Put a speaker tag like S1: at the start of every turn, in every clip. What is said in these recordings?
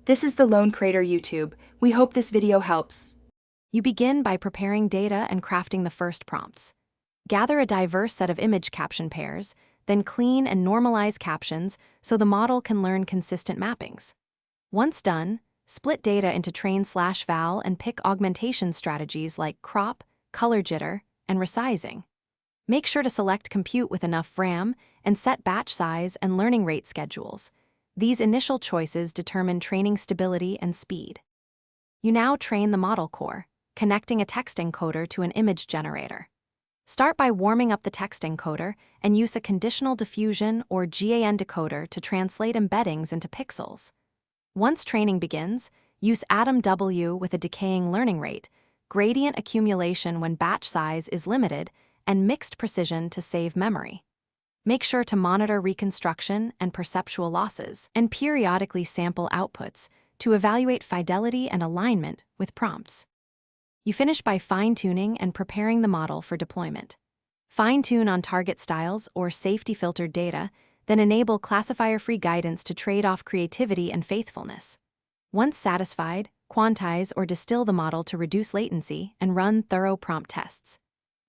S1: This is the Lone Creator YouTube. We hope this video helps.
S2: You begin by preparing data and crafting the first prompts. Gather a diverse set of image caption pairs, then clean and normalize captions so the model can learn consistent mappings. Once done, split data into train/val and pick augmentation strategies like crop, color jitter, and resizing. Make sure to select compute with enough RAM and set batch size and learning rate schedules. These initial choices determine training stability and speed. You now train the model core, connecting a text encoder to an image generator. Start by warming up the text encoder and use a conditional diffusion or GAN decoder to translate embeddings into pixels. Once training begins, use Atom W with a decaying learning rate, gradient accumulation when batch size is limited, and mixed precision to save memory. Make sure to monitor reconstruction and perceptual losses, and periodically sample outputs to evaluate fidelity and alignment with prompts. You finish by fine-tuning and preparing the model for deployment. Fine-tune on target styles or safety-filtered data, then enable classifier-free guidance to trade off creativity and faithfulness. Once satisfied, quantize or distill the model to reduce latency and run thorough prompt tests.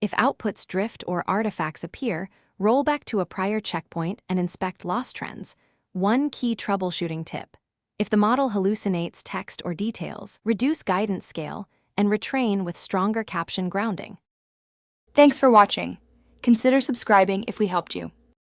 S2: If outputs drift or artifacts appear, roll back to a prior checkpoint and inspect loss trends. One key troubleshooting tip: if the model hallucinates text or details, reduce guidance scale and retrain with stronger caption grounding.
S1: Thanks for watching. Consider subscribing if we helped you.